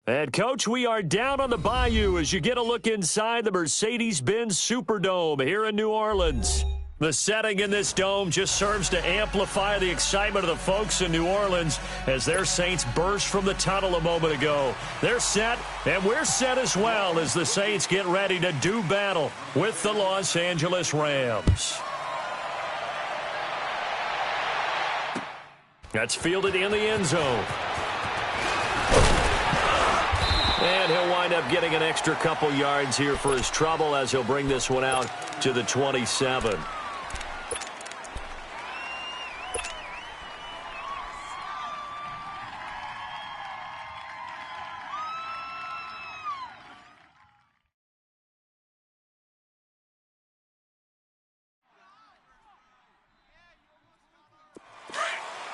And, Coach, we are down on the bayou as you get a look inside the Mercedes-Benz Superdome here in New Orleans. The setting in this dome just serves to amplify the excitement of the folks in New Orleans as their Saints burst from the tunnel a moment ago. They're set, and we're set as well as the Saints get ready to do battle with the Los Angeles Rams. That's fielded in the end zone. And he'll wind up getting an extra couple yards here for his trouble as he'll bring this one out to the 27.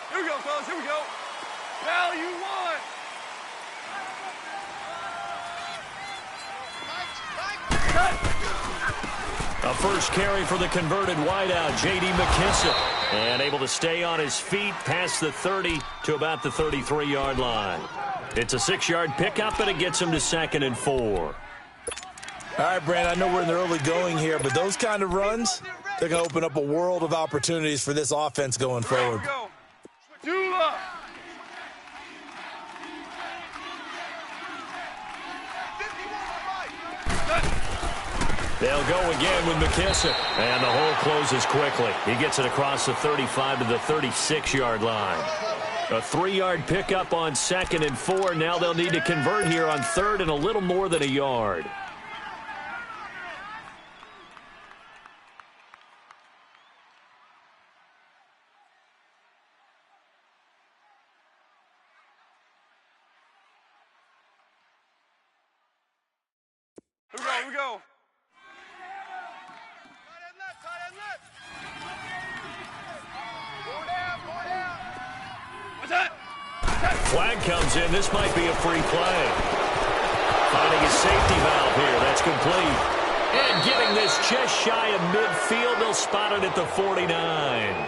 Here we go, fellas. Here we go. Value one. A first carry for the converted wideout, J.D. McKissick. And able to stay on his feet past the 30 to about the 33-yard line. It's a 6-yard pickup, and it gets him to 2nd and 4. All right, Brandon, I know we're in the early going here, but those kind of runs, they're going to open up a world of opportunities for this offense going forward. Dula. They'll go again with McKissick. And the hole closes quickly. He gets it across the 35 to the 36-yard line. A 3-yard pickup on 2nd and 4. Now they'll need to convert here on 3rd and a little more than a yard. Here we go. What's that? Flag comes in. This might be a free play. Finding a safety valve here. That's complete. And getting this just shy of midfield. They'll spot it at the 49.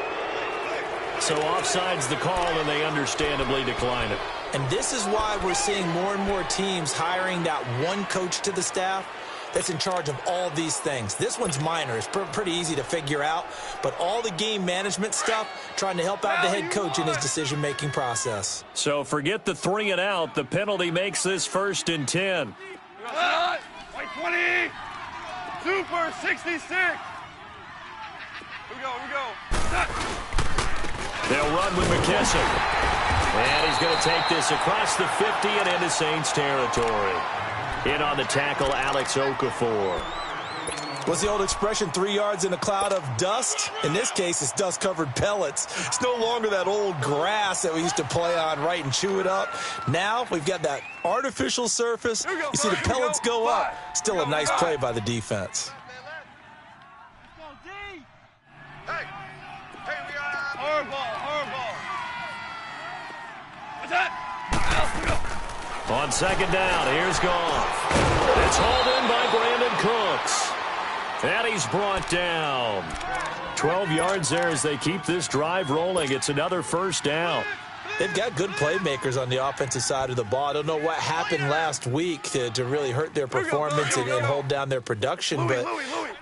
So offside's the call, and they understandably decline it. And this is why we're seeing more and more teams hiring that one coach to the staff that's in charge of all these things. This one's minor. It's pretty easy to figure out. But all the game management stuff, trying to help out the head coach in his decision-making process. So forget the 3 and out. The penalty makes this 1st and 10. White 20. Super 66. Here we go. They'll run with McKissick. And he's going to take this across the 50 and into Saints territory. In on the tackle, Alex Okafor. What's the old expression, 3 yards in a cloud of dust? In this case, it's dust-covered pellets. It's no longer that old grass that we used to play on, right, and chew it up. Now we've got that artificial surface. You see the pellets go up. Still a nice play by the defense. Hardball. What's that? On 2nd down, here's Goff. It's hauled in by Brandon Cooks. And he's brought down. 12 yards there as they keep this drive rolling. It's another 1st down. They've got good playmakers on the offensive side of the ball. I don't know what happened last week to really hurt their performance and hold down their production, but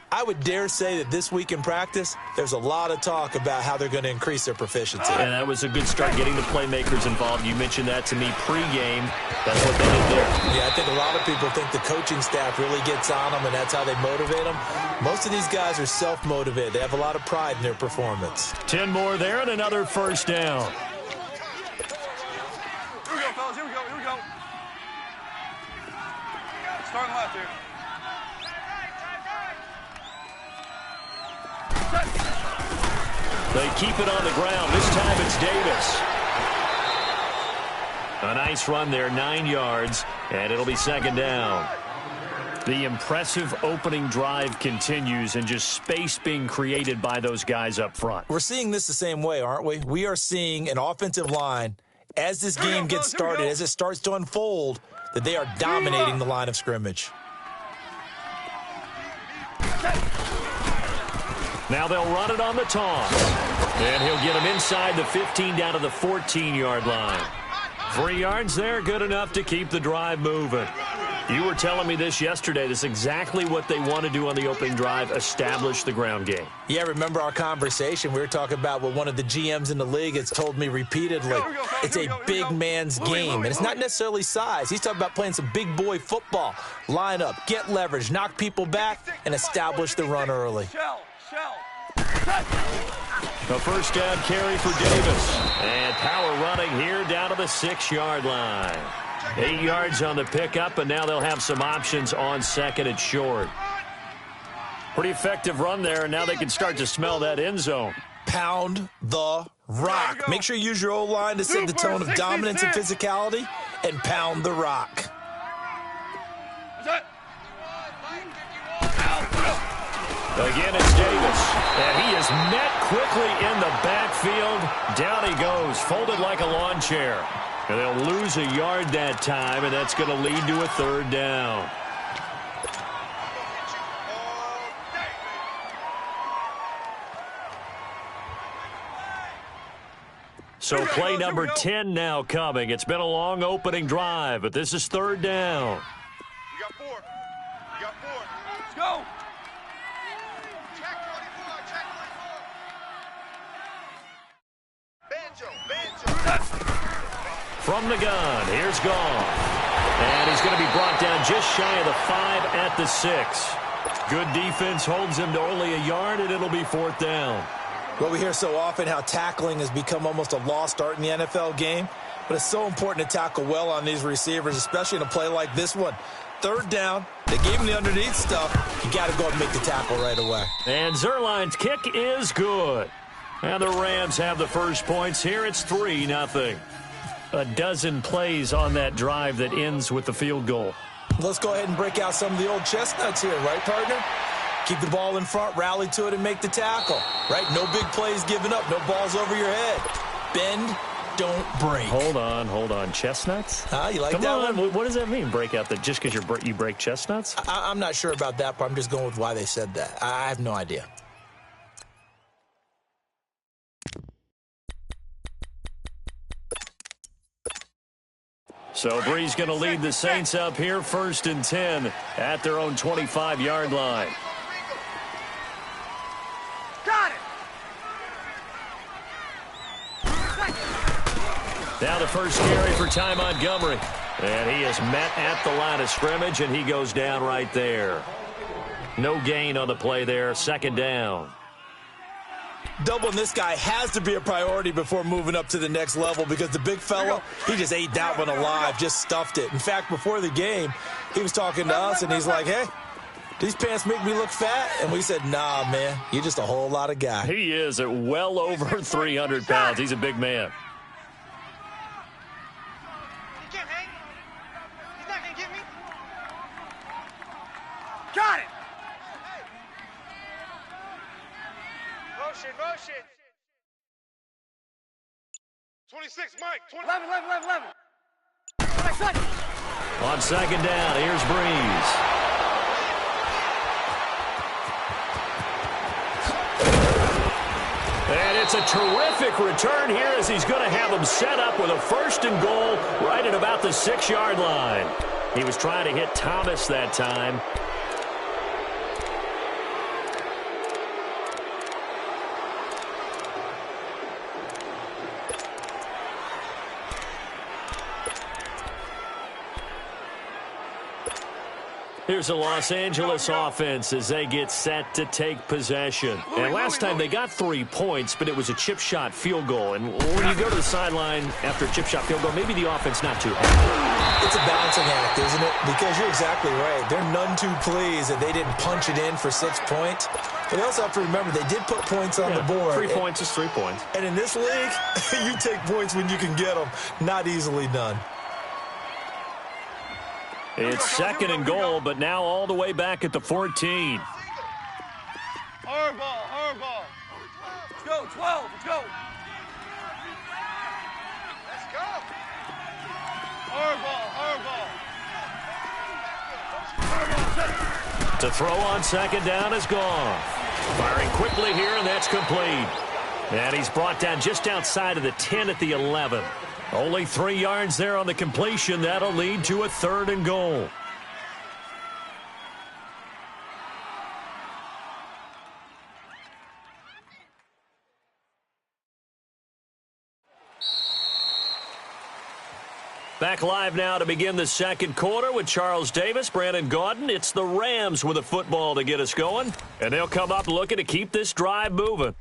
I would dare say that this week in practice, there's a lot of talk about how they're going to increase their proficiency. And that was a good start, getting the playmakers involved. You mentioned that to me pregame. That's what they did there. Yeah, I think a lot of people think the coaching staff really gets on them, and that's how they motivate them. Most of these guys are self-motivated. They have a lot of pride in their performance. 10 more there and another 1st down. Here we go, fellas. Here we go. Starting left here. They keep it on the ground. This time it's Davis. A nice run there, 9 yards, and it'll be 2nd down. The impressive opening drive continues, and just space being created by those guys up front. We're seeing this the same way, aren't we? We are seeing an offensive line, as this game gets started, as it starts to unfold, that they are dominating the line of scrimmage. Now they'll run it on the toss. And he'll get him inside the 15 down to the 14-yard line. 3 yards there, good enough to keep the drive moving. You were telling me this yesterday. This is exactly what they want to do on the opening drive, establish the ground game. Yeah, remember our conversation? We were talking about what one of the GMs in the league has told me repeatedly. It's a big man's game, and it's not necessarily size. He's talking about playing some big boy football. Line up, get leverage, knock people back, and establish the run early. A first down carry for Davis. And power running here down to the 6-yard line. 8 yards on the pickup, and now they'll have some options on second and short. Pretty effective run there, and now they can start to smell that end zone. Pound the rock. Make sure you use your O-line to set the tone of dominance and physicality, and pound the rock. Again, it's Davis, and he is met quickly in the backfield. Down he goes, folded like a lawn chair. And they'll lose a yard that time, and that's going to lead to a 3rd down. So play number 10 now coming. It's been a long opening drive, but this is 3rd down. You got 4. You got 4. Let's go. Check 24. Check 24. Banjo. From the gun, here's Goff. And he's going to be brought down just shy of the 5 at the 6. Good defense holds him to only a yard, and it'll be 4th down. Well, we hear so often how tackling has become almost a lost art in the NFL game, but it's so important to tackle well on these receivers, especially in a play like this one. 3rd down, they gave him the underneath stuff. You got to go and make the tackle right away. And Zerline's kick is good. And the Rams have the first points here. It's 3-0. A dozen plays on that drive that ends with the field goal. Let's go ahead and break out some of the old chestnuts here, right, partner? Keep the ball in front, rally to it, and make the tackle, right? No big plays given up, no balls over your head. Bend, don't break. Hold on. Chestnuts? You like Come that on. one? What does that mean, break out? Just because you break chestnuts? I'm not sure about that, but I'm just going with why they said that. I have no idea. So Bree's going to lead the Saints up here, 1st and 10 at their own 25-yard line. Got it. Now the first carry for Ty Montgomery. And he is met at the line of scrimmage, and he goes down right there. No gain on the play there, 2nd down. Doubling this guy has to be a priority before moving up to the next level because the big fella, he just ate that one alive, just stuffed it. In fact, before the game, he was talking to us, and he's like, hey, these pants make me look fat? And we said, nah, man, you're just a whole lot of guy. He is at well over 300 pounds. He's a big man. He can't hang. He's not going to get me. Got it. Motion. 26, Mike. 11. On 2nd down, here's Breeze. And it's a terrific return here as he's going to have them set up with a 1st and goal right at about the 6-yard line. He was trying to hit Thomas that time. Here's the Los Angeles offense as they get set to take possession. And last time they got 3 points, but it was a chip shot field goal. And when you go to the sideline after a chip shot field goal, maybe the offense not too happy. It's a balancing act, isn't it? Because you're exactly right. They're none too pleased that they didn't punch it in for 6 points. But they also have to remember they did put points on the board. 3 points is 3 points. And in this league, you take points when you can get them. Not easily done. It's 2nd and goal, but now all the way back at the 14. Hard ball. Let's go, 12. Let's go. Hard ball. To throw on 2nd down is Goff. Firing quickly here, and that's complete. And he's brought down just outside of the 10 at the 11. Only 3 yards there on the completion. That'll lead to a 3rd and goal. Back live now to begin the second quarter with Charles Davis, Brandon Gaudin. It's the Rams with a football to get us going, and they'll come up looking to keep this drive moving.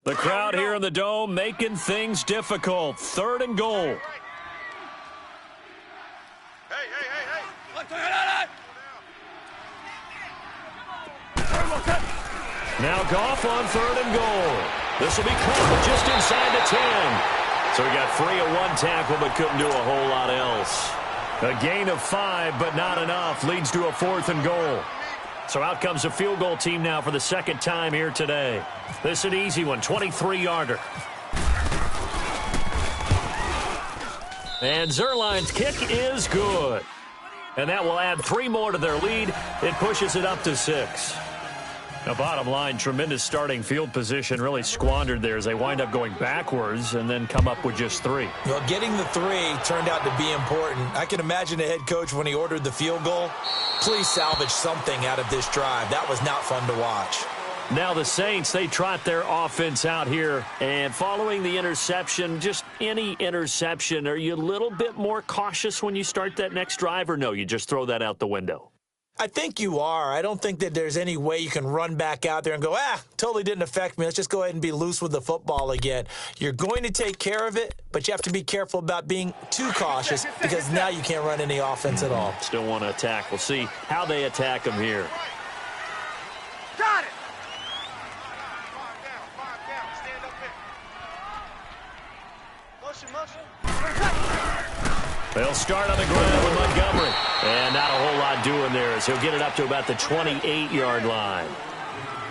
The crowd here in the Dome making things difficult. 3rd and goal. Hey. Now Goff on 3rd and goal. This will be caught just inside the 10. So he got free of 1 tackle but couldn't do a whole lot else. A gain of 5, but not enough. Leads to a 4th and goal. So out comes a field goal team now for the 2nd time here today. This is an easy one, 23-yarder. And Zerline's kick is good. And that will add 3 more to their lead. It pushes it up to 6. Now, bottom line, tremendous starting field position, really squandered there as they wind up going backwards and then come up with just 3. Well, getting the 3 turned out to be important. I can imagine the head coach when he ordered the field goal. Please salvage something out of this drive. That was not fun to watch. Now the Saints, they trot their offense out here. And following the interception, just any interception, are you a little bit more cautious when you start that next drive, or no, you just throw that out the window? I think you are. I don't think that there's any way you can run back out there and go, totally didn't affect me. Let's just go ahead and be loose with the football again. You're going to take care of it, but you have to be careful about being too cautious because now you can't run any offense at all. Still want to attack. We'll see how they attack them here. Got it! 5 down. Stand up here. Motion. They'll start on the ground with Montgomery. And not a whole lot doing there as he'll get it up to about the 28-yard line.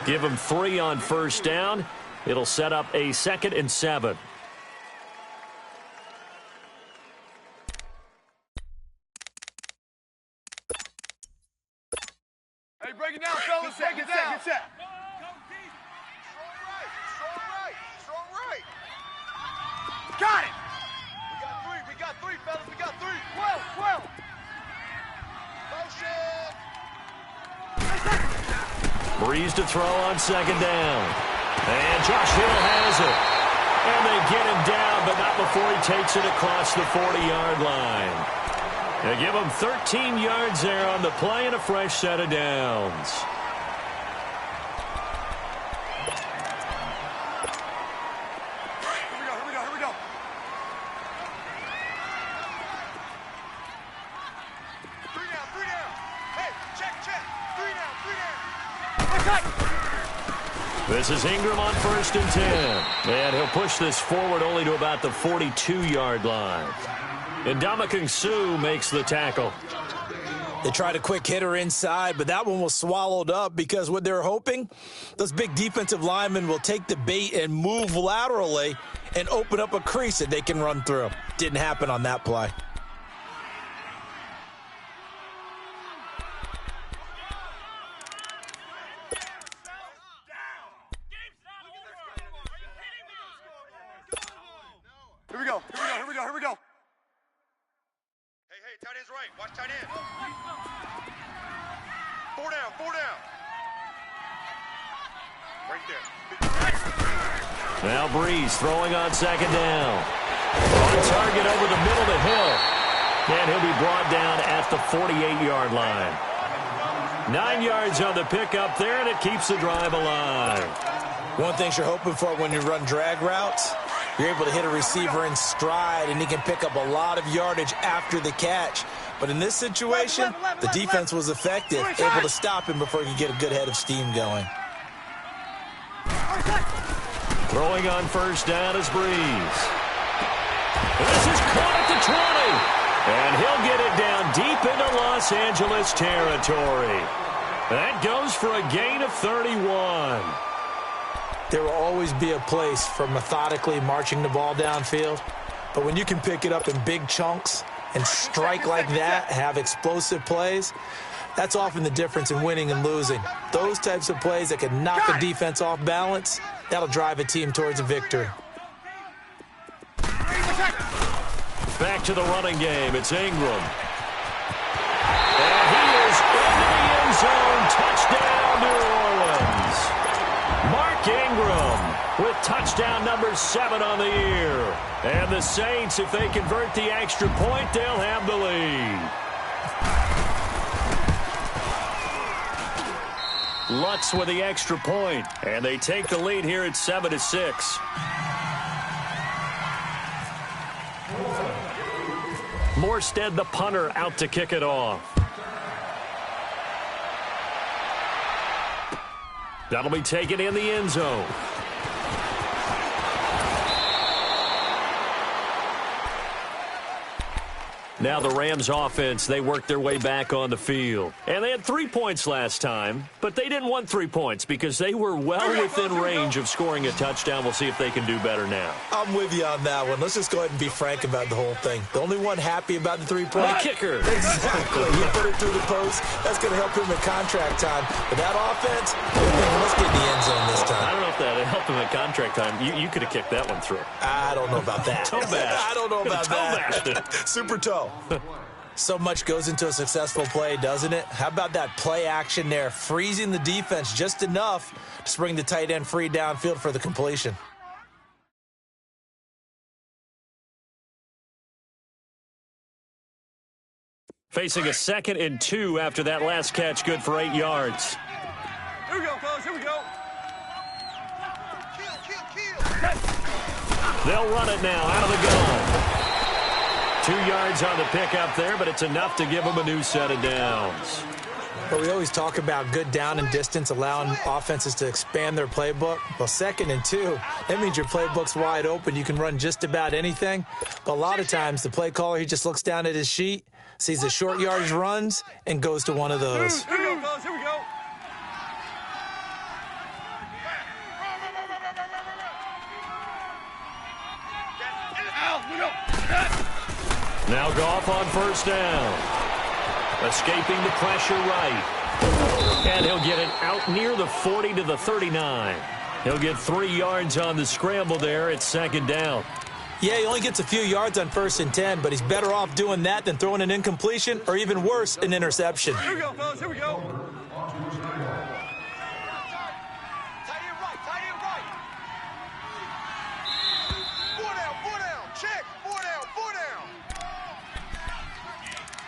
Give him 3 on 1st down. It'll set up a 2nd and 7. Hey, break it down, fellas. Break it down. Get set. Strong right. Got it. We got 3, fellas. We got 3. 12. Breeze to throw on 2nd down. And Josh Hill has it. And they get him down, but not before he takes it across the 40-yard line. They give him 13 yards there on the play and a fresh set of downs. Here we go. Three down. Hey, check. 3 down. This is Ingram on 1st and 10. And he'll push this forward only to about the 42-yard line. And Ndamukong Suh makes the tackle. They tried a quick hitter inside, but that one was swallowed up because what they're hoping, those big defensive linemen will take the bait and move laterally and open up a crease that they can run through. Didn't happen on that play. Here we go. Hey, tight end's right. Watch tight end. 4 down. Right there. Now Breeze throwing on 2nd down. On target over the middle to Hill. And he'll be brought down at the 48-yard line. 9 yards on the pickup there, and it keeps the drive alive. One thing you're hoping for when you run drag routes, you're able to hit a receiver in stride, and he can pick up a lot of yardage after the catch. But in this situation, the defense was effective, able to stop him before he could get a good head of steam going. Throwing on 1st down is Breeze. This is caught at the 20. And he'll get it down deep into Los Angeles territory. That goes for a gain of 31. There will always be a place for methodically marching the ball downfield, but when you can pick it up in big chunks and strike like that, have explosive plays, that's often the difference in winning and losing. Those types of plays that can knock a defense off balance, that'll drive a team towards a victory. Back to the running game. It's Ingram. And he is into the end zone. Touchdown, New Orleans. Mark Ingram with touchdown number 7 on the year. And the Saints, if they convert the extra point, they'll have the lead. Lutz with the extra point, and they take the lead here at 7-6. Morstead, the punter, out to kick it off. That'll be taken in the end zone. Now the Rams offense, they worked their way back on the field. And they had 3 points last time, but they didn't want 3 points because they were well within range of scoring a touchdown. We'll see if they can do better now. I'm with you on that one. Let's just go ahead and be frank about the whole thing. The only one happy about the 3-point? The kicker. Exactly. He put it through the post. That's going to help him in contract time. But that offense, let's get in the end zone this time. I don't know if that helped him at contract time. You could have kicked that one through. I don't know about that. Toe bash. I don't know about that. Toe Super toe. So much goes into a successful play, doesn't it? How about that play action there, freezing the defense just enough to bring the tight end free downfield for the completion. Facing a 2nd and 2 after that last catch, good for 8 yards. Here we go, fellas. Here we go. They'll run it now out of the gun. 2 yards on the pickup there, but it's enough to give them a new set of downs. But we always talk about good down and distance, allowing offenses to expand their playbook. Well, 2nd and 2, that means your playbook's wide open. You can run just about anything. But a lot of times, the play caller, he just looks down at his sheet, sees the short yardage runs, and goes to one of those. Here we go, fellas. Here we go. Now Goff on first down. Escaping the pressure right. And he'll get it out near the 40 to the 39. He'll get 3 yards on the scramble there at 2nd down. Yeah, he only gets a few yards on 1st and 10, but he's better off doing that than throwing an incompletion or even worse, an interception. Here we go, fellas. Here we go. Tight end right. Tight end right. 4 down. 4 down. Check. 4 down. 4 down.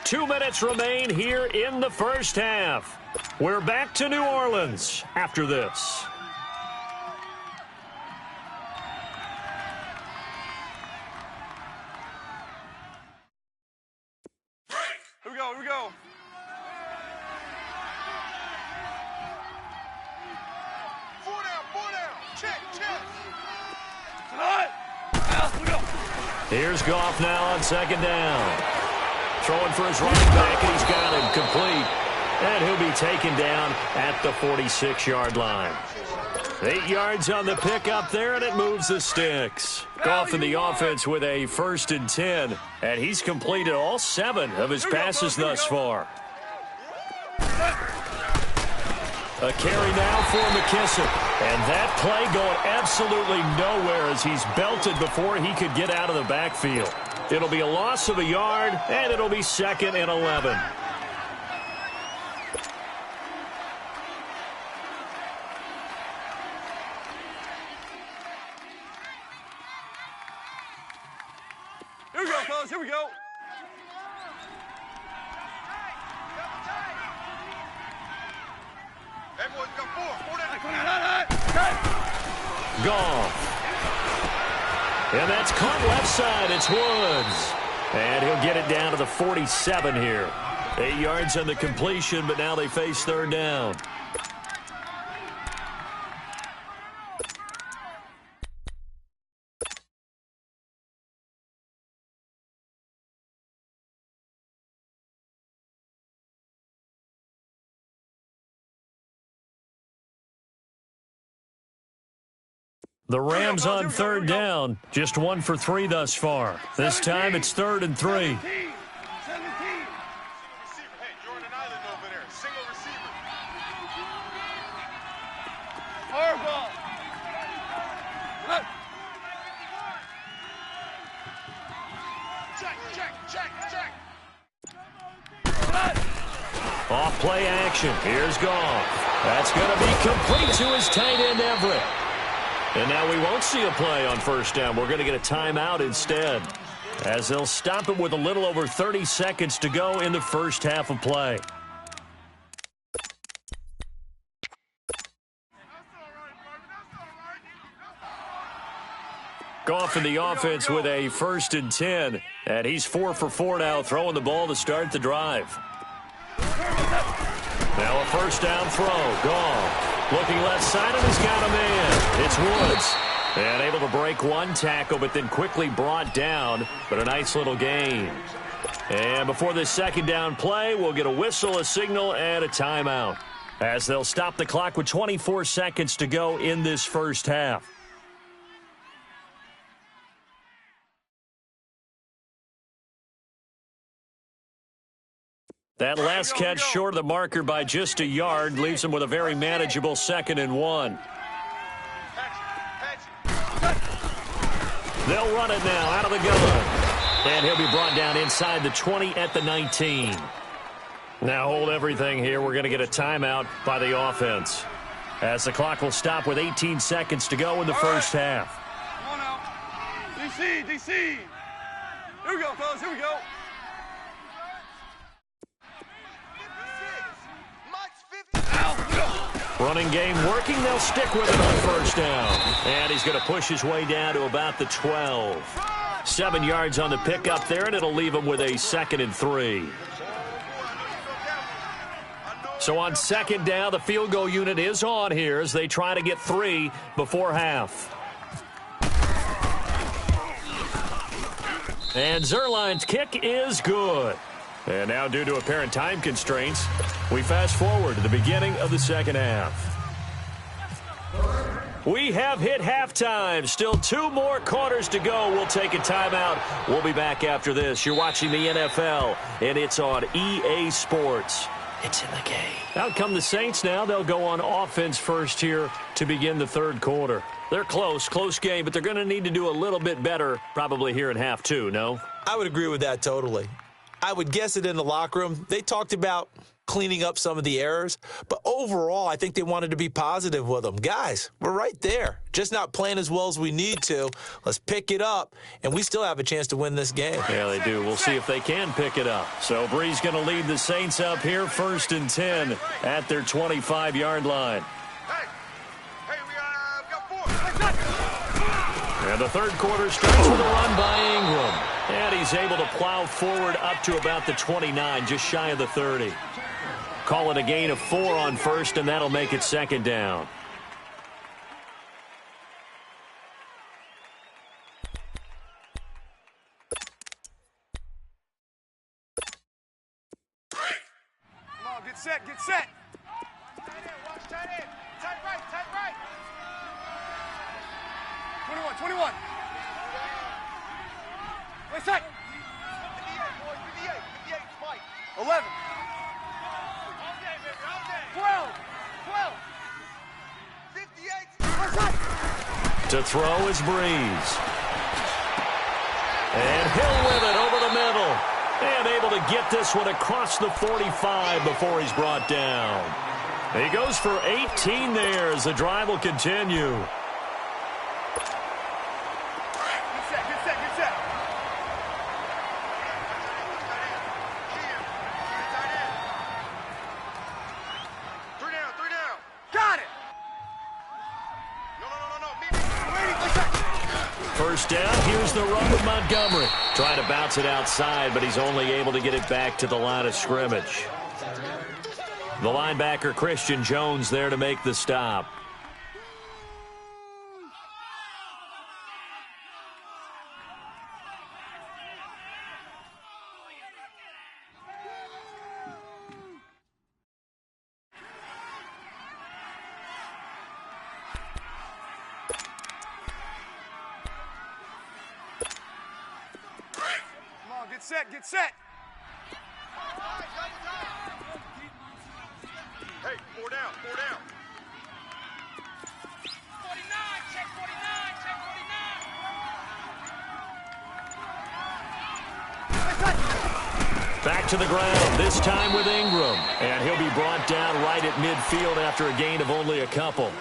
2 minutes remain here in the first half. We're back to New Orleans after this. Here we go. Here we go. Four down. Check. Tonight. Here we go. Here's Goff now on 2nd down. Throwing for his running back, and he's got him complete. And he'll be taken down at the 46-yard line. 8 yards on the pickup there, and it moves the sticks. Goff in the offense with a 1st and 10, and he's completed all 7 of his passes thus far. A carry now for McKissick. And that play going absolutely nowhere as he's belted before he could get out of the backfield. It'll be a loss of a yard, and it'll be 2nd and 11. Here we go, fellas. Here we go. Everyone's got 4 down. Goff. And that's caught left side. It's Woods. And he'll get it down to the 47 here. 8 yards on the completion, but now they face 3rd down. The Rams on third down, just 1 for 3 thus far. This time it's 3rd and 3. 17. Single receiver. Hey, you're on an island over there. Single receiver. Hardball. Check. Off play action. Here's Goff. That's going to be complete to his tight end, Everett. And now we won't see a play on first down. We're going to get a timeout instead, as they'll stop it with a little over 30 seconds to go in the first half of play. Goff in the offense with a 1st and 10. And he's 4 for 4 now, throwing the ball to start the drive. Now a first down throw. Goff looking left side, and he's got a man. It's Woods. And able to break one tackle, but then quickly brought down. But a nice little gain. And before this second down play, we'll get a whistle, a signal, and a timeout, as they'll stop the clock with 24 seconds to go in this first half. That last catch short of the marker by just a yard leaves him with a very manageable 2nd and 1. They'll run it now out of the gun. And he'll be brought down inside the 20 at the 19. Now hold everything here. We're going to get a timeout by the offense, as the clock will stop with 18 seconds to go in the first half. Come on now. DC. Here we go, fellas. Here we go. Running game working. They'll stick with it on first down. And he's going to push his way down to about the 12. 7 yards on the pickup there, and it'll leave him with a 2nd and 3. So on second down, the field goal unit is on here as they try to get 3 before half. And Zerline's kick is good. And now, due to apparent time constraints, we fast forward to the beginning of the second half. We have hit halftime. Still 2 more quarters to go. We'll take a timeout. We'll be back after this. You're watching the NFL, and it's on EA Sports. It's in the game. Out come the Saints now. They'll go on offense first here to begin the third quarter. They're close game, but they're going to need to do a little bit better probably here in half 2, no? I would agree with that totally. I would guess it in the locker room. They talked about cleaning up some of the errors, but overall, I think they wanted to be positive with them. Guys, we're right there. Just not playing as well as we need to. Let's pick it up, and we still have a chance to win this game. Yeah, they do. We'll see if they can pick it up. So Bree's going to lead the Saints up here, 1st and 10 at their 25-yard line. Hey, we got 4. And the third quarter starts with a run by Ingram. And he's able to plow forward up to about the 29, just shy of the 30. Call it a gain of 4 on first, and that'll make it second down. Come on, get set. Tight end, watch tight end. Tight right. 21. Wait, set. 58, boys, 58, Mike. 11. 12. 58. To throw is Breeze. And Hill with it over the middle. And able to get this one across the 45 before he's brought down. He goes for 18 there as the drive will continue. Get set. Three down. Got it. No. First down, here's the run with Montgomery. Trying to bounce it outside, but he's only able to get it back to the line of scrimmage. The linebacker, Christian Jones, there to make the stop. set, get set. Hey, four down, four down. 49, check 49, check 49. Back to the ground, this time with Ingram. And he'll be brought down right at midfield after a gain of only a couple.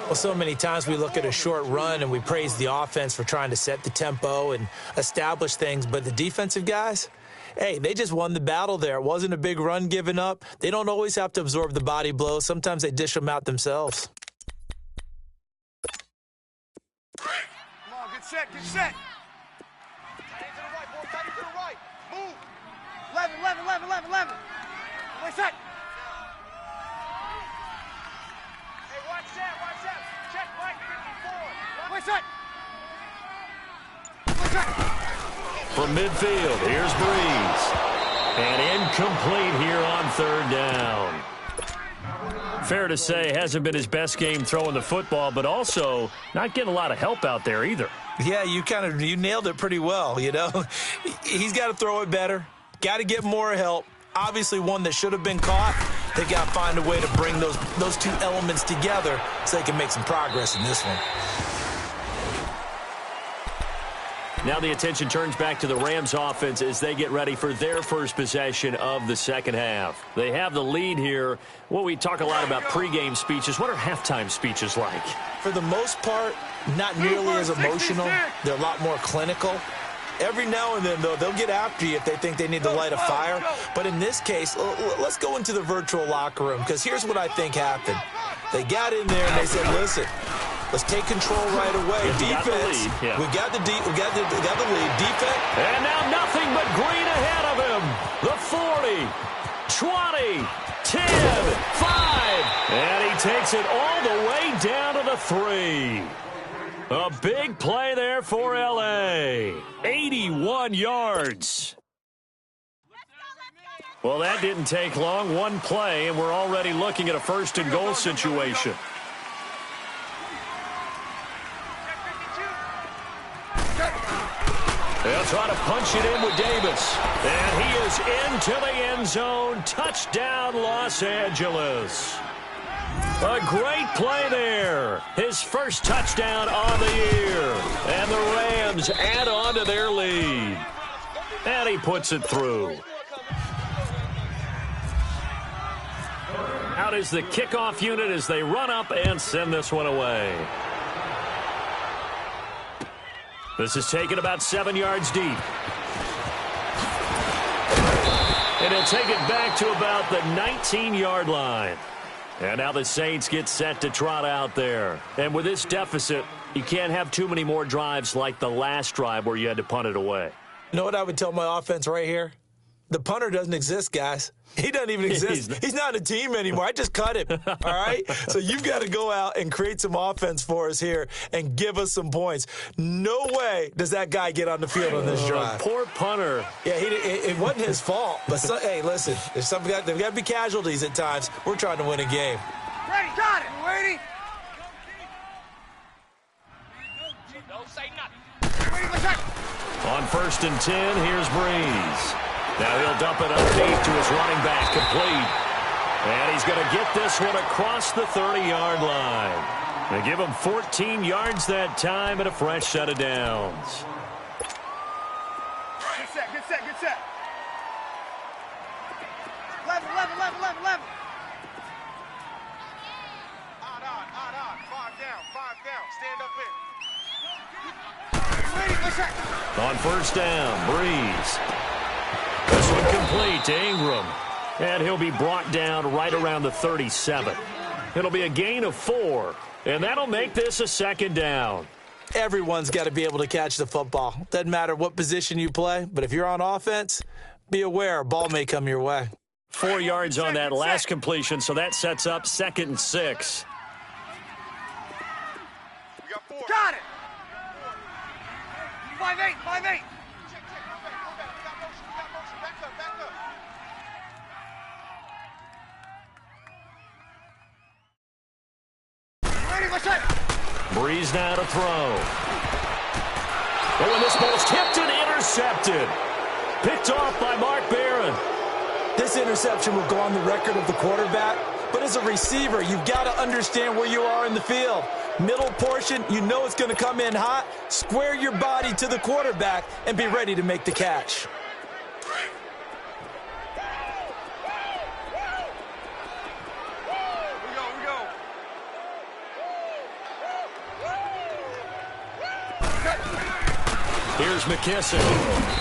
Well, so many times we look at a short run and we praise the offense for trying to set the tempo and establish things, but the defensive guys, hey, they just won the battle there. It wasn't a big run given up. They don't always have to absorb the body blows. Sometimes they dish them out themselves. Come on, get set, get set. Tight end to the right, boy, tight end to the right. Move. 11, 11, 11, 11, 11. Wait, set. Hey, watch that, watch that. Check right, 54. Wait, set. Wait, set. From midfield, here's Breeze. And incomplete here on third down. Fair to say, hasn't been his best game throwing the football, but also not getting a lot of help out there either. Yeah, you nailed it pretty well, you know. He's got to throw it better. Got to get more help. Obviously one that should have been caught. They got to find a way to bring those two elements together so they can make some progress in this one. Now the attention turns back to the Rams offense as they get ready for their first possession of the second half. They have the lead here. Well, we talk a lot about pregame speeches. What are halftime speeches like? For the most part, not nearly as emotional. They're a lot more clinical. Every now and then, though, they'll get after you if they think they need to light a fire. But in this case, let's go into the virtual locker room, because here's what I think happened. They got in there and they said, listen, let's take control right away. Defense, we got the lead. Defense. And now nothing but green ahead of him. The 40, 20, 10, 5. And he takes it all the way down to the 3. A big play there for L.A. 81 yards. Well, that didn't take long. One play, and we're already looking at a first and goal situation. They'll try to punch it in with Davis. And he is into the end zone. Touchdown, Los Angeles. A great play there. His first touchdown on the year. And the Rams add on to their lead. And he puts it through. Out is the kickoff unit as they run up and send this one away. This is taken about 7 yards deep. And he'll take it back to about the 19-yard line. And now the Saints get set to trot out there. And with this deficit, you can't have too many more drives like the last drive where you had to punt it away. You know what I would tell my offense right here? The punter doesn't exist, guys. He doesn't even exist. He's not a team anymore. I just cut him, all right? So you've got to go out and create some offense for us here and give us some points. No way does that guy get on the field on this drive. Poor punter. Yeah, it wasn't his fault. But, hey, listen, there's got to be casualties at times. We're trying to win a game. Ready, got it, ready. Don't say nothing. Ready, let's go. On 1st and 10, here's Breeze. Now he'll dump it up deep to his running back, complete. And he's going to get this one across the 30-yard line. They give him 14 yards that time and a fresh set of downs. Get set, get set, get set. 11, 11, 11, 11, 11. Odd. 5 down. Stand up in. Ready, let's set. On 1st down, Breeze. This one complete to Ingram. And he'll be brought down right around the 37. It'll be a gain of 4. And that'll make this a 2nd down. Everyone's got to be able to catch the football. Doesn't matter what position you play, but if you're on offense, be aware a ball may come your way. 4 yards on that last completion, so that sets up 2nd and 6. We got 4. Got it. 5-8, 5-8. Breeze now to throw. But when this ball's tipped and intercepted. Picked off by Mark Barron. This interception will go on the record of the quarterback, but as a receiver, you've got to understand where you are in the field. Middle portion, you know it's going to come in hot. Square your body to the quarterback and be ready to make the catch. Here's McKissick,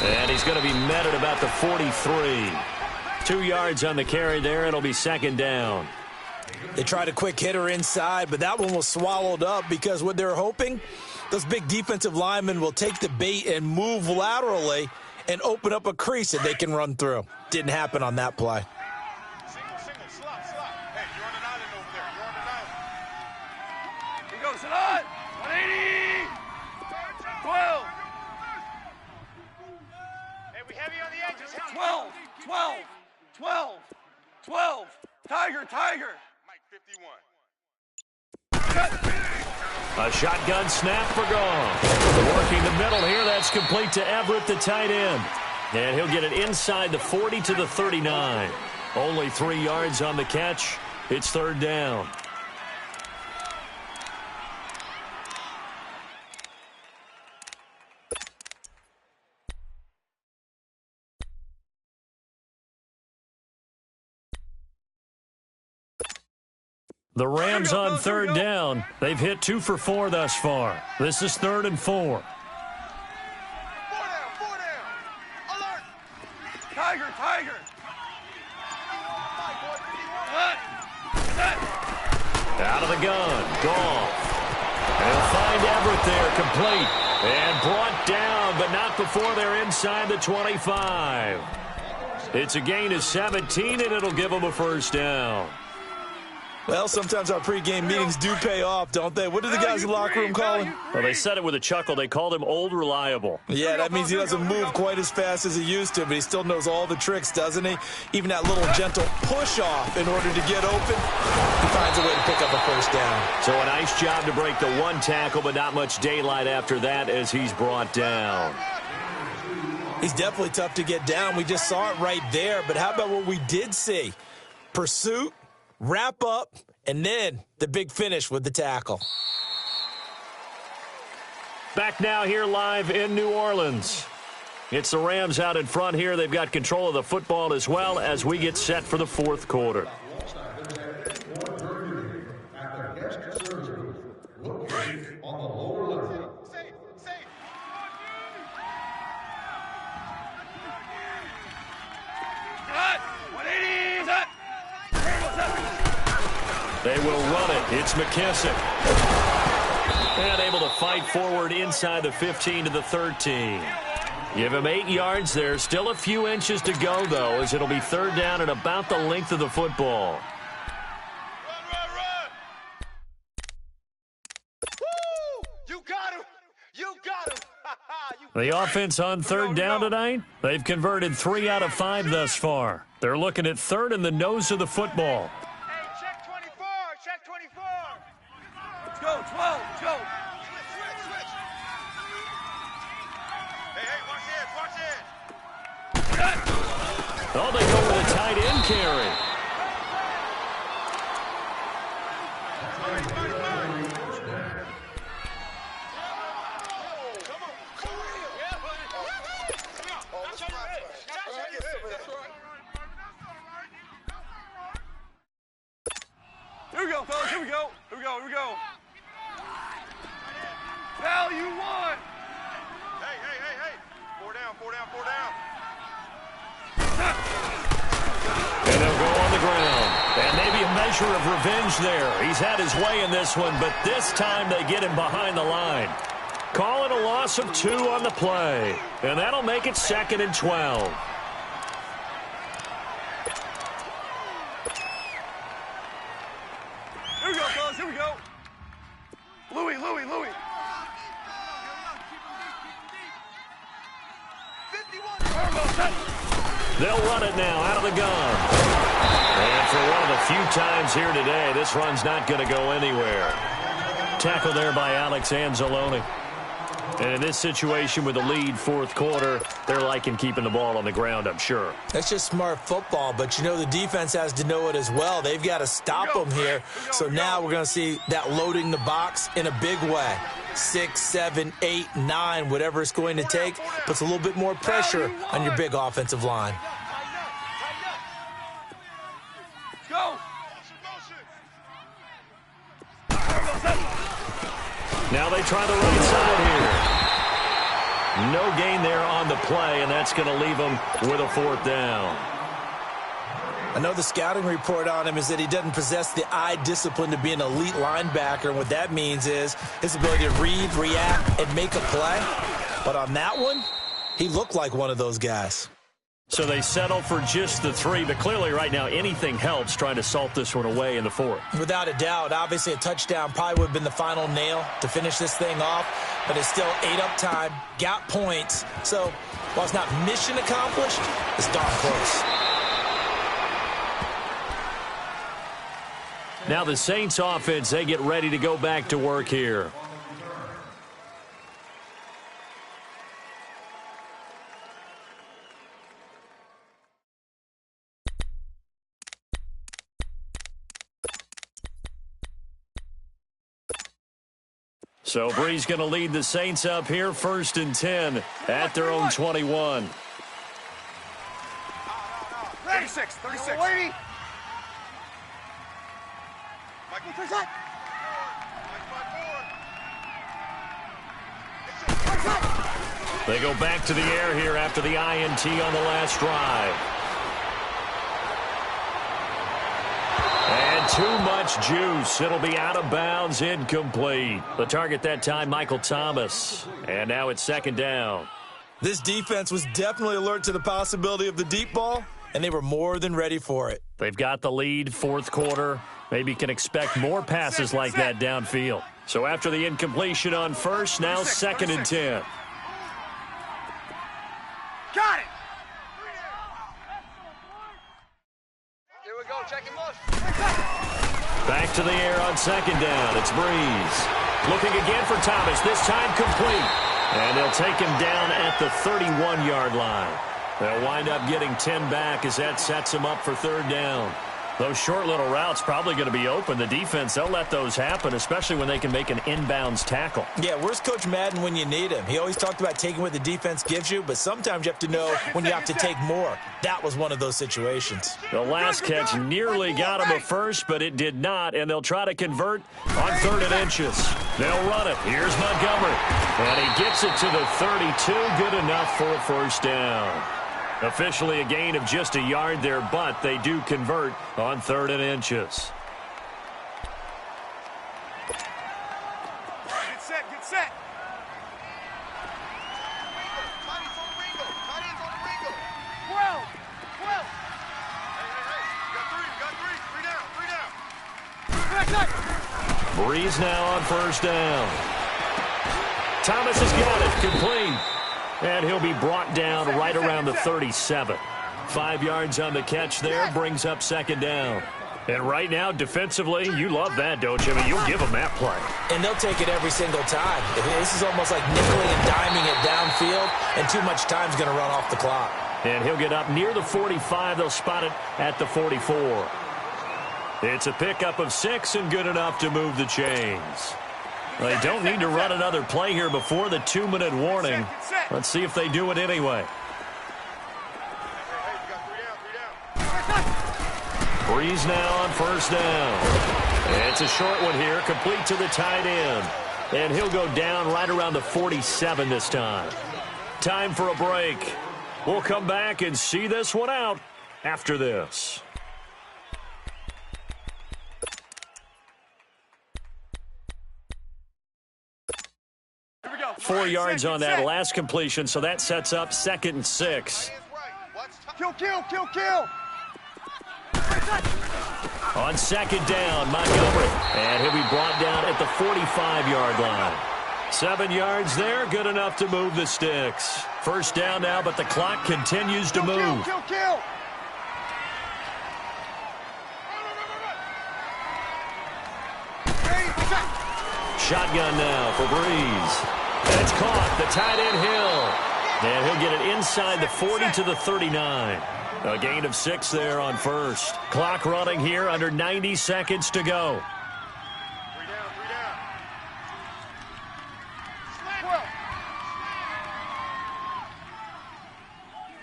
and he's going to be met at about the 43. 2 yards on the carry there. It'll be second down. They tried a quick hitter inside, but that one was swallowed up because what they're hoping, those big defensive linemen will take the bait and move laterally and open up a crease that they can run through. Didn't happen on that play. Single, slot. Hey, you're on an island over there. You're on an island. Here goes, slot. 180. 12. Hey, we heavy on the edges. 12. 12. Tiger. Mike, 51. A shotgun snap for Goff. Working the middle here. That's complete to Everett, the tight end. And he'll get it inside the 40 to the 39. Only 3 yards on the catch. It's third down. The Rams on third down. They've hit 2 for 4 thus far. This is 3rd and 4. 4 down. Alert. Tiger. Out of the gun. Goff. They'll find Everett there, complete. And brought down, but not before they're inside the 25. It's a gain of 17, and it'll give them a first down. Well, sometimes our pregame meetings do pay off, don't they? What do the guys in the locker room call him? Well, they said it with a chuckle. They called him Old Reliable. Yeah, that means he doesn't move quite as fast as he used to, but he still knows all the tricks, doesn't he? Even that little gentle push-off in order to get open, he finds a way to pick up a first down. So a nice job to break the one tackle, but not much daylight after that as he's brought down. He's definitely tough to get down. We just saw it right there, but how about what we did see? Pursuit, wrap up, and then the big finish with the tackle. Back now here live in New Orleans. It's the Rams out in front here. They've got control of the football as well as we get set for the fourth quarter. They will run it. It's McKissick. And able to fight forward inside the 15 to the 13. Give him 8 yards there. Still a few inches to go, though, as it'll be third down at about the length of the football. Run. Woo! You got him. The offense on third down tonight, they've converted 3 out of 5 thus far. They're looking at third in the nose of the football. Hey, check 24. Let's go, 12. Let's go. Switch. Hey, watch it. Oh, they go with a tight end carry. Here we go, fellas. Here we go. Value 1. Hey. 4 down. And they'll go on the ground. And maybe a measure of revenge there. He's had his way in this one, but this time they get him behind the line. Call it a loss of 2 on the play. And that'll make it 2nd and 12. Here we go, fellas. Louis. 51. They'll run it now out of the gun. And for one of the few times here today, this run's not going to go anywhere. Tackle there by Alex Anzalone. And in this situation with the lead fourth quarter, they're liking keeping the ball on the ground, I'm sure. That's just smart football, but you know the defense has to know it as well. They've got to stop them here. So now we're going to see that loading the box in a big way. 6, 7, 8, 9, whatever it's going to take, puts a little bit more pressure on your big offensive line. Go! Now they try the right side here. No gain there on the play, and that's going to leave them with a fourth down. I know the scouting report on him is that he doesn't possess the eye discipline to be an elite linebacker, and what that means is his ability to read, react, and make a play. But on that one, he looked like one of those guys. So they settle for just the 3, but clearly right now anything helps trying to salt this one away in the fourth. Without a doubt, obviously a touchdown probably would have been the final nail to finish this thing off, but it's still 8-up time, got points. So while it's not mission accomplished, it's darn close. Now the Saints offense, they get ready to go back to work here. So Bree's going to lead the Saints up here, 1st and 10 at their own 21. 36, 36. Lady. Michael, take that. They go back to the air here after the INT on the last drive. And too much juice. It'll be out of bounds, incomplete. The target that time, Michael Thomas. And now it's 2nd down. This defense was definitely alert to the possibility of the deep ball, and they were more than ready for it. They've got the lead, fourth quarter. Maybe can expect more passes like that downfield. So after the incompletion on first, now 2nd and 10. Got it. Here we go, check him out. Back to the air on 2nd down. It's Breeze. Looking again for Thomas, this time complete. And they'll take him down at the 31-yard line. They'll wind up getting 10 back as that sets them up for 3rd down. Those short little routes probably going to be open. The defense, they'll let those happen, especially when they can make an inbounds tackle. Yeah, where's Coach Madden when you need him? He always talked about taking what the defense gives you, but sometimes you have to know when you have to take more. That was one of those situations. The last catch nearly got him a first, but it did not, and they'll try to convert on 3rd and inches. They'll run it. Here's Montgomery, and he gets it to the 32. Good enough for a 1st down. Officially a gain of just a yard there, but they do convert on 3rd and inches. Get set, get set. Tiny's on Ringo. Tiny's on Ringo. 12, 12. Hey. You got 3 down. Breeze now on 1st down. Thomas has got it, complete. And he'll be brought down right around the 37. 5 yards on the catch there, brings up 2nd down. And right now, defensively, you love that, don't you? I mean, you'll give them that play. And they'll take it every single time. This is almost like nickeling and diming it downfield, and too much time's going to run off the clock. And he'll get up near the 45. They'll spot it at the 44. It's a pickup of 6 and good enough to move the chains. They don't need to run another play here before the 2-minute warning. Let's see if they do it anyway. Breeze now on 1st down. It's a short one here, complete to the tight end. And he'll go down right around the 47 this time. Time for a break. We'll come back and see this one out after this. 4 yards on that last completion, so that sets up 2nd and 6. Kill, kill, kill, kill. On 2nd down, Montgomery. And he'll be brought down at the 45-yard line. 7 yards there, good enough to move the sticks. 1st down now, but the clock continues to move. Kill, kill. Shotgun now for Breeze. And it's caught. The tight end Hill. And he'll get it inside the 40 to the 39. A gain of 6 there on first. Clock running here, under 90 seconds to go. 3 down, 3 down.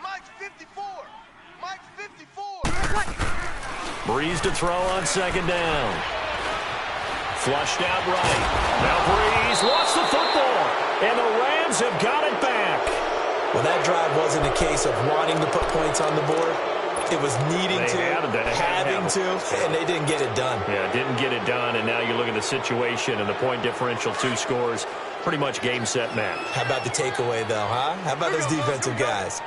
Mike's 54. Mike's 54. Breeze to throw on second down. Flushed out right. Now Breeze lost the football. And the Rams have got it back. Well, that drive wasn't a case of wanting to put points on the board. It was needing having to, and they didn't get it done. Yeah, didn't get it done, and now you look at the situation and the point differential, 2 scores, pretty much game, set, match. How about the takeaway, though, huh? How about those defensive guys?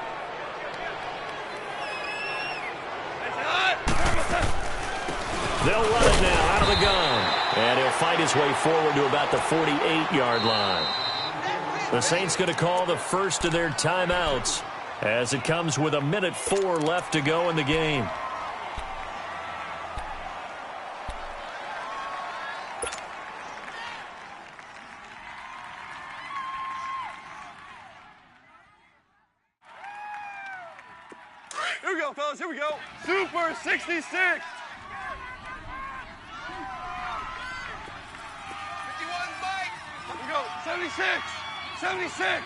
They'll run it now out of the gun, and he'll fight his way forward to about the 48-yard line. The Saints going to call the first of their timeouts as it comes with 1:04 left to go in the game. Here we go, fellas. Here we go. Super 66. 51 Mike. Here we go. 76. 76.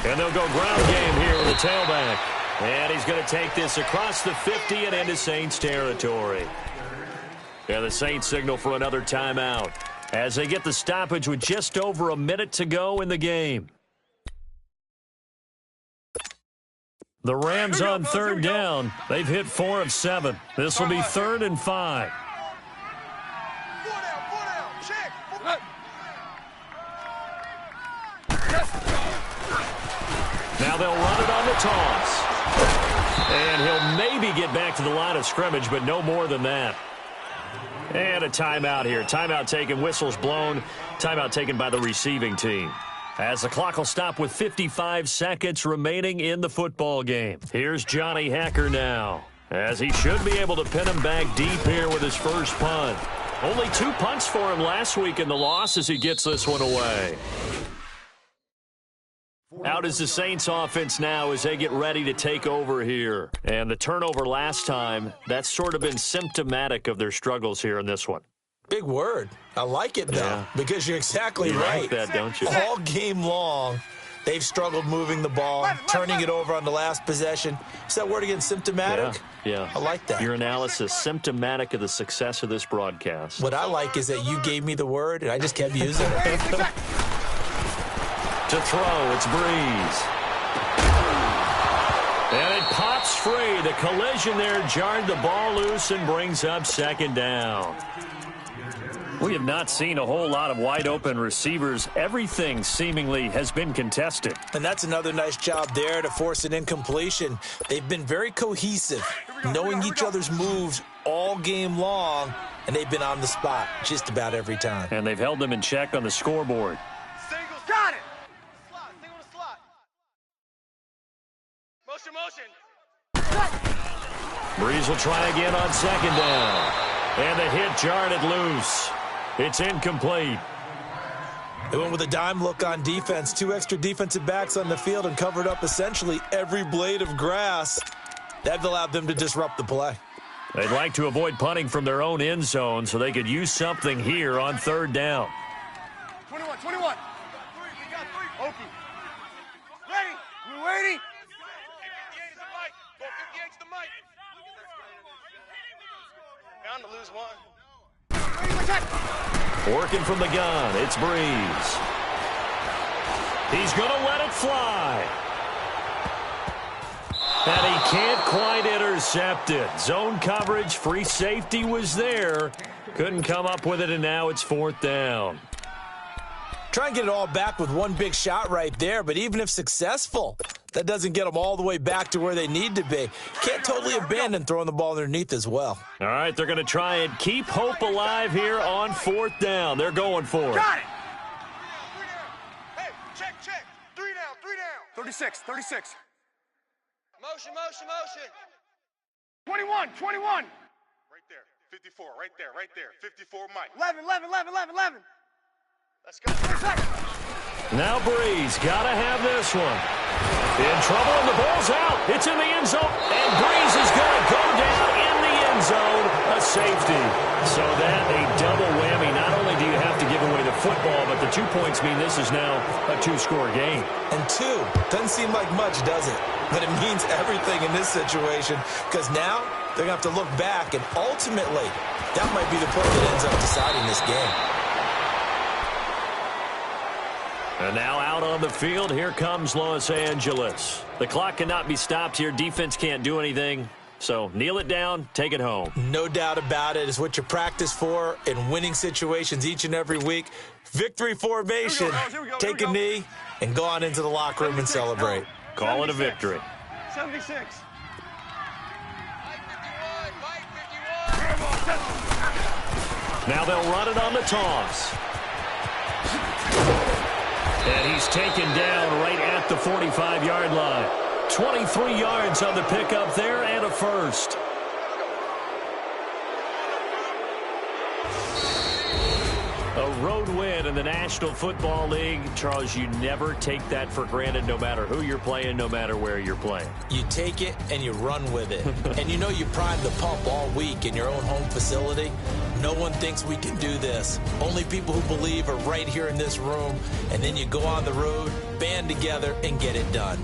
And they'll go ground game here with the tailback. And he's going to take this across the 50 and into Saints territory. Yeah, the Saints signal for another timeout as they get the stoppage with just over a minute to go in the game. The Rams on third down. They've hit 4 of 7. This will be 3rd and 5. 4 down, check. Now they'll run it on the toss. And he'll maybe get back to the line of scrimmage, but no more than that. And a timeout here. Timeout taken, whistles blown. Timeout taken by the receiving team. As the clock will stop with 55 seconds remaining in the football game. Here's Johnny Hacker now, as he should be able to pin him back deep here with his first punt. Only 2 punts for him last week in the loss as he gets this one away. Out is the Saints offense now as they get ready to take over here. And the turnover last time, that's sort of been symptomatic of their struggles here in this one. Big word. I like it, though, because you're exactly right. Like that, don't you? All game long, they've struggled moving the ball, turning it over on the last possession. Is that word again, symptomatic? Yeah. I like that. Your analysis, symptomatic of the success of this broadcast. What I like is that you gave me the word, and I just kept using it. To throw, it's Breeze. And it pops free. The collision there jarred the ball loose and brings up second down. We have not seen a whole lot of wide-open receivers. Everything seemingly has been contested. And that's another nice job there to force an incompletion. They've been very cohesive, knowing each other's moves all game long, and they've been on the spot just about every time. And they've held them in check on the scoreboard. Singles, got it. Slot, single to slot. Motion. Breeze will try again on second down. And the hit jarred it loose. It's incomplete. They went with a dime look on defense. 2 extra defensive backs on the field and covered up essentially every blade of grass. That allowed them to disrupt the play. They'd like to avoid punting from their own end zone so they could use something here on third down. 21. We got three. Okie. Ready? We ready? 58 is the mic. Go 58 is the mic. Bound to lose one. Working from the gun, it's Breeze. He's going to let it fly. And he can't quite intercept it. Zone coverage, free safety was there. Couldn't come up with it, and now it's 4th down. Try and get it all back with one big shot right there, but even if successful, that doesn't get them all the way back to where they need to be. Can't totally abandon throwing the ball underneath as well. All right, they're going to try and keep hope alive here on 4th down. They're going for it. Got it. 3 down. Hey, check. 3 down. 36. Motion. 21. Right there. 54, right there, right there. 54, Mike. 11, 11, 11, 11, 11. Let's go. 3 seconds. Now Breeze got to have this one. In trouble, and the ball's out. It's in the end zone, and Breeze is going to go down in the end zone. A safety. So that a double whammy. Not only do you have to give away the football, but the 2 points mean this is now a 2-score game. And 2 doesn't seem like much, does it? But it means everything in this situation, because now they're going to have to look back, and ultimately, that might be the play that ends up deciding this game. And now out on the field, here comes Los Angeles. The clock cannot be stopped here. Defense can't do anything. So kneel it down, take it home. No doubt about it. It's what you practice for in winning situations each and every week. Victory formation. Here we go. Take a knee and go on into the locker room and celebrate. Call it a victory. 76. Mike 51, Mike 51. Now they'll run it on the toss. And he's taken down right at the 45-yard line. 23 yards on the pickup there and a first. A road win in the National Football League. Charles, you never take that for granted no matter who you're playing, no matter where you're playing. You take it and you run with it. And you know you primed the pump all week in your own home facility. No one thinks we can do this. Only people who believe are right here in this room. And then you go on the road, band together, and get it done.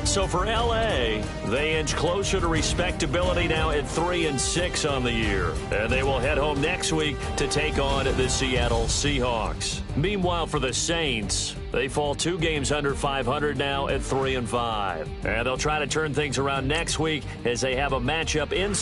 So for L.A., they inch closer to respectability now at 3-6 on the year. And they will head home next week to take on the Seattle Seahawks. Meanwhile, for the Saints, they fall 2 games under 500 now at 3-5. And they'll try to turn things around next week as they have a matchup in...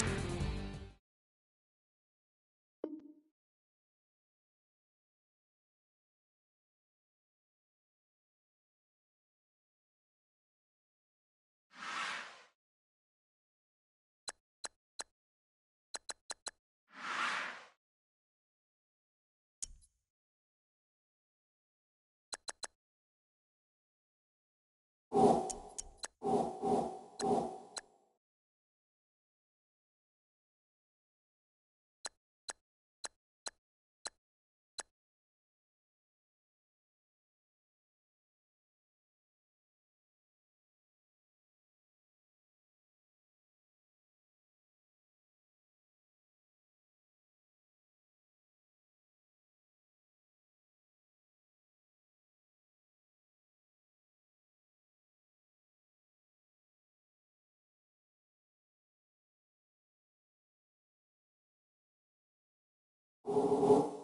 You